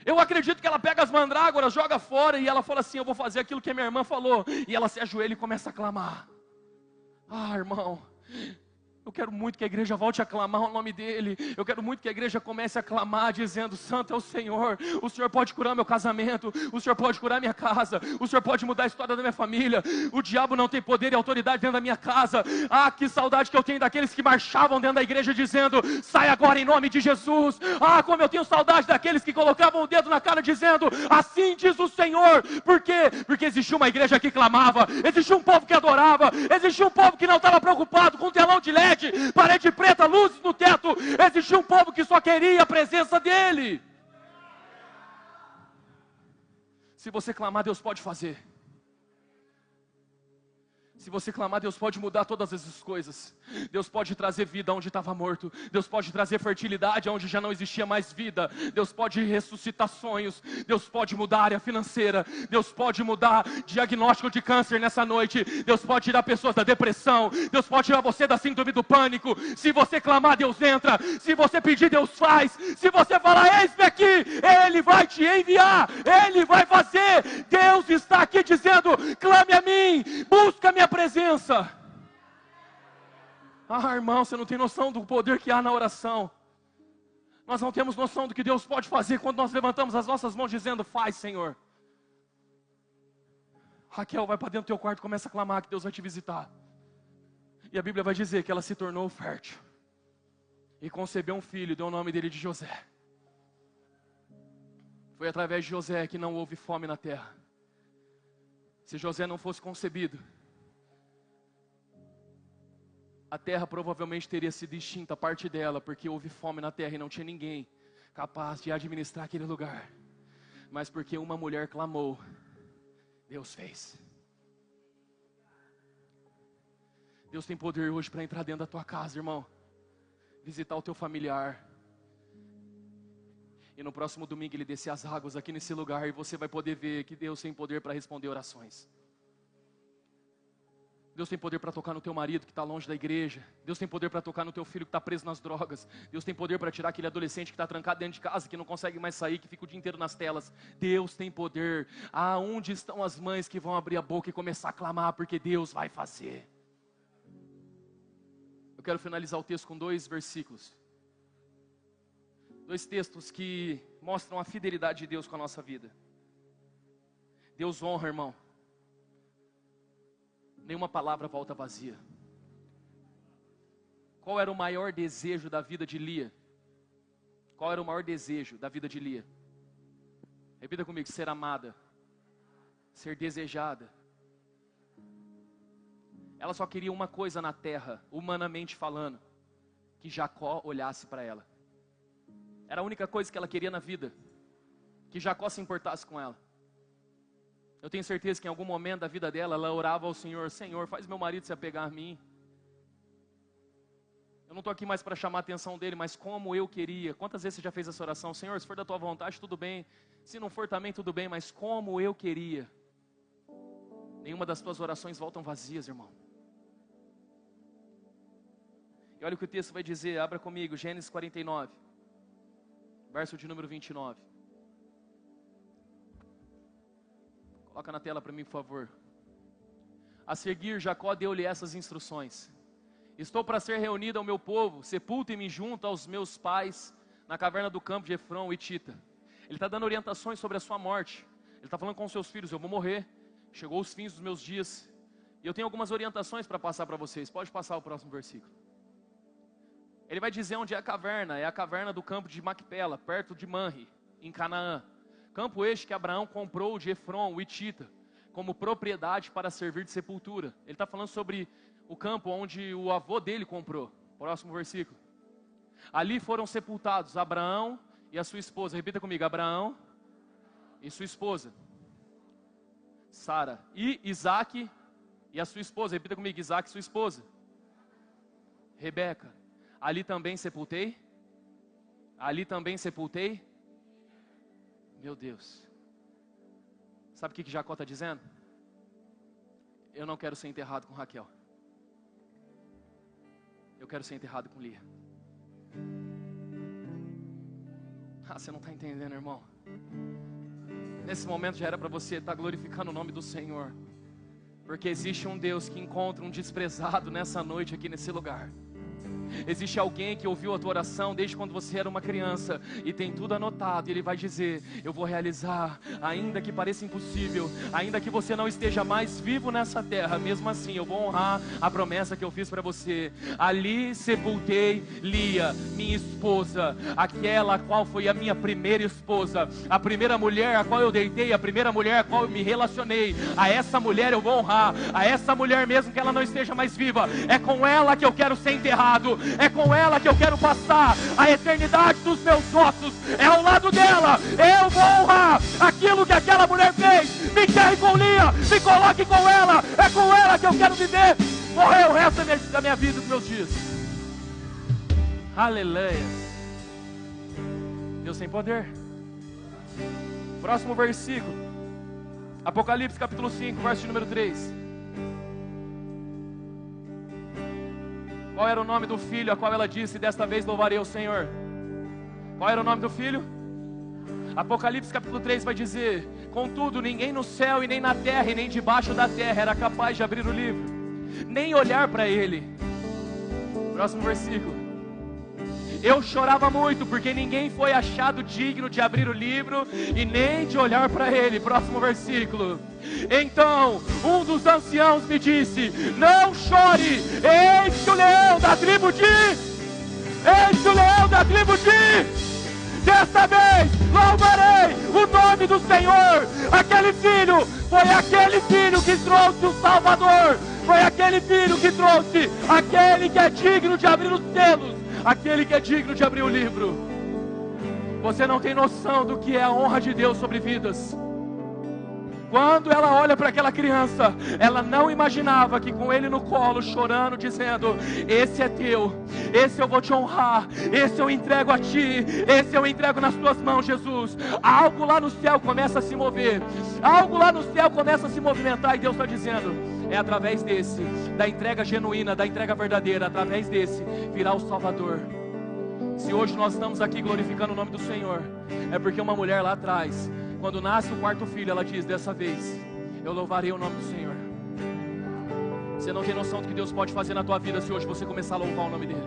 Eu acredito que ela pega as mandrágoras, joga fora e ela fala assim: eu vou fazer aquilo que a minha irmã falou. E ela se ajoelha e começa a clamar. Ah, irmão, eu quero muito que a igreja volte a clamar o nome dEle. Eu quero muito que a igreja comece a clamar dizendo: santo é o Senhor pode curar meu casamento, o Senhor pode curar minha casa, o Senhor pode mudar a história da minha família. O diabo não tem poder e autoridade dentro da minha casa. Ah, que saudade que eu tenho daqueles que marchavam dentro da igreja dizendo: sai agora em nome de Jesus. Ah, como eu tenho saudade daqueles que colocavam o dedo na cara dizendo: assim diz o Senhor. Por quê? Porque existia uma igreja que clamava, existia um povo que adorava, existia um povo que não estava preocupado com telão de LED, parede preta, luzes no teto. Existia um povo que só queria a presença dEle. Se você clamar, Deus pode fazer. Se você clamar, Deus pode mudar todas essas coisas. Deus pode trazer vida onde estava morto. Deus pode trazer fertilidade onde já não existia mais vida. Deus pode ressuscitar sonhos. Deus pode mudar a área financeira. Deus pode mudar diagnóstico de câncer nessa noite. Deus pode tirar pessoas da depressão. Deus pode tirar você da síndrome do pânico. Se você clamar, Deus entra. Se você pedir, Deus faz. Se você falar: eis-me aqui, Ele vai te enviar. Ele vai fazer. Deus está aqui dizendo: clame a mim, busca a minha presença. Ah, irmão, você não tem noção do poder que há na oração. Nós não temos noção do que Deus pode fazer quando nós levantamos as nossas mãos dizendo: faz, Senhor. Raquel, vai para dentro do teu quarto e começa a clamar que Deus vai te visitar. E a Bíblia vai dizer que ela se tornou fértil e concebeu um filho, deu o nome dele de José. Foi através de José que não houve fome na terra. Se José não fosse concebido, a terra provavelmente teria sido extinta, a parte dela, porque houve fome na terra e não tinha ninguém capaz de administrar aquele lugar. Mas porque uma mulher clamou, Deus fez. Deus tem poder hoje para entrar dentro da tua casa, irmão. Visitar o teu familiar. E no próximo domingo Ele descer as águas aqui nesse lugar, e você vai poder ver que Deus tem poder para responder orações. Deus tem poder para tocar no teu marido que está longe da igreja. Deus tem poder para tocar no teu filho que está preso nas drogas. Deus tem poder para tirar aquele adolescente que está trancado dentro de casa, que não consegue mais sair, que fica o dia inteiro nas telas. Deus tem poder. Aonde estão as mães que vão abrir a boca e começar a clamar, porque Deus vai fazer. Eu quero finalizar o texto com 2 versículos. 2 textos que mostram a fidelidade de Deus com a nossa vida. Deus honra, irmão. Nenhuma palavra volta vazia. Qual era o maior desejo da vida de Lia? Qual era o maior desejo da vida de Lia? Repita comigo: ser amada, ser desejada. Ela só queria uma coisa na terra, humanamente falando: que Jacó olhasse para ela. Era a única coisa que ela queria na vida, que Jacó se importasse com ela. Eu tenho certeza que em algum momento da vida dela, ela orava ao Senhor: Senhor, faz meu marido se apegar a mim. Eu não estou aqui mais para chamar a atenção dele, mas como eu queria. Quantas vezes você já fez essa oração? Senhor, se for da tua vontade, tudo bem. Se não for também, tudo bem, mas como eu queria. Nenhuma das tuas orações voltam vazias, irmão. E olha o que o texto vai dizer, abra comigo, Gênesis 49, verso de número 29. Coloca na tela para mim, por favor. A seguir, Jacó deu-lhe essas instruções: estou para ser reunido ao meu povo, sepultem-me junto aos meus pais, na caverna do campo de Efron, Hitita. Ele está dando orientações sobre a sua morte. Ele está falando com seus filhos: eu vou morrer, chegou os fins dos meus dias, e eu tenho algumas orientações para passar para vocês. Pode passar o próximo versículo. Ele vai dizer onde é a caverna do campo de Macpela, perto de Manre, em Canaã. Campo este que Abraão comprou de Efron, o Hitita, como propriedade para servir de sepultura. Ele está falando sobre o campo onde o avô dele comprou. Próximo versículo. Ali foram sepultados Abraão e a sua esposa. Repita comigo: Abraão e sua esposa Sara. E Isaque e a sua esposa. Repita comigo: Isaque e sua esposa Rebeca. Ali também sepultei. Ali também sepultei. Meu Deus. Sabe o que Jacó está dizendo? Eu não quero ser enterrado com Raquel. Eu quero ser enterrado com Lia. Você não está entendendo, irmão. Nesse momento já era para você estar glorificando o nome do Senhor. Porque existe um Deus que encontra um desprezado nessa noite aqui nesse lugar. Existe alguém que ouviu a tua oração desde quando você era uma criança e tem tudo anotado, e Ele vai dizer: eu vou realizar, ainda que pareça impossível, ainda que você não esteja mais vivo nessa terra, mesmo assim eu vou honrar a promessa que eu fiz para você. Ali sepultei Lia, minha esposa, aquela a qual foi a minha primeira esposa, a primeira mulher a qual eu deitei, a primeira mulher a qual eu me relacionei. A essa mulher eu vou honrar, a essa mulher mesmo que ela não esteja mais viva, é com ela que eu quero ser enterrado. É com ela que eu quero passar a eternidade dos meus ossos. É ao lado dela. Eu vou honrar aquilo que aquela mulher fez. Me enterre com Lia, me coloque com ela. É com ela que eu quero viver, morrer o resto da minha vida, dos meus dias. Aleluia. Deus tem poder. Próximo versículo, Apocalipse capítulo 5, verso número 3. Qual era o nome do filho a qual ela disse: desta vez louvarei o Senhor? Qual era o nome do filho? Apocalipse capítulo 3 vai dizer: contudo, ninguém no céu e nem na terra e nem debaixo da terra era capaz de abrir o livro, nem olhar para ele. Próximo versículo. Eu chorava muito, porque ninguém foi achado digno de abrir o livro e nem de olhar para ele. Próximo versículo. Então um dos anciãos me disse: não chore, eis que o leão da tribo de desta vez louvarei o nome do Senhor. Aquele filho foi aquele filho que trouxe o Salvador, foi aquele filho que trouxe aquele que é digno de abrir os selos, aquele que é digno de abrir o livro. Você não tem noção do que é a honra de Deus sobre vidas. Quando ela olha para aquela criança, ela não imaginava que com ele no colo, chorando, dizendo: esse é teu, esse eu vou te honrar, esse eu entrego a ti, esse eu entrego nas tuas mãos, Jesus. Algo lá no céu começa a se mover, algo lá no céu começa a se movimentar, e Deus está dizendo: é através desse, da entrega genuína, da entrega verdadeira, através desse virá o Salvador. Se hoje nós estamos aqui glorificando o nome do Senhor, é porque uma mulher lá atrás, quando nasce o quarto filho, ela diz: dessa vez eu louvarei o nome do Senhor. Você não tem noção do que Deus pode fazer na tua vida se hoje você começar a louvar o nome dEle.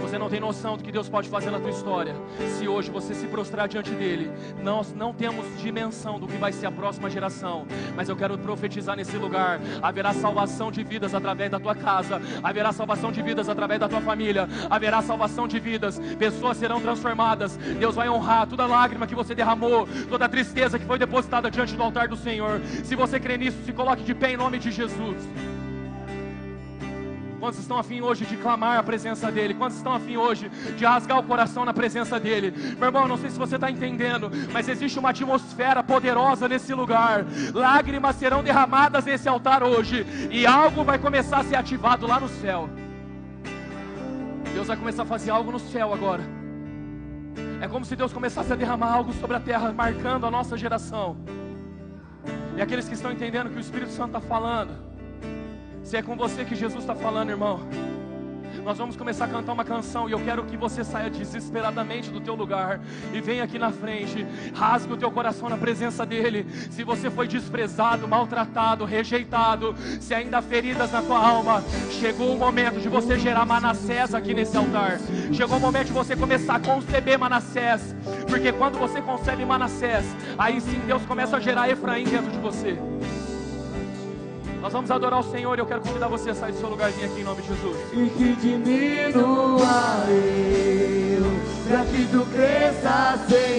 Você não tem noção do que Deus pode fazer na tua história se hoje você se prostrar diante dEle. Nós não temos dimensão do que vai ser a próxima geração, mas eu quero profetizar nesse lugar: haverá salvação de vidas através da tua casa, haverá salvação de vidas através da tua família, haverá salvação de vidas, pessoas serão transformadas. Deus vai honrar toda lágrima que você derramou, toda tristeza que foi depositada diante do altar do Senhor. Se você crê nisso, se coloque de pé em nome de Jesus. Quantos estão afim hoje de clamar a presença dEle? Quantos estão afim hoje de rasgar o coração na presença dEle? Meu irmão, não sei se você está entendendo, mas existe uma atmosfera poderosa nesse lugar. Lágrimas serão derramadas nesse altar hoje, e algo vai começar a ser ativado lá no céu. Deus vai começar a fazer algo no céu agora. É como se Deus começasse a derramar algo sobre a terra, marcando a nossa geração. E aqueles que estão entendendo que o Espírito Santo está falando, se é com você que Jesus está falando, irmão, nós vamos começar a cantar uma canção, e eu quero que você saia desesperadamente do teu lugar e venha aqui na frente, rasgue o teu coração na presença dEle. Se você foi desprezado, maltratado, rejeitado, se ainda há feridas na tua alma, chegou o momento de você gerar Manassés aqui nesse altar. Chegou o momento de você começar a conceber Manassés, porque quando você concebe Manassés, aí sim Deus começa a gerar Efraim dentro de você. Nós vamos adorar o Senhor, e eu quero convidar você a sair do seu lugarzinho aqui em nome de Jesus. E que diminua eu, pra que tu cresça, Senhor.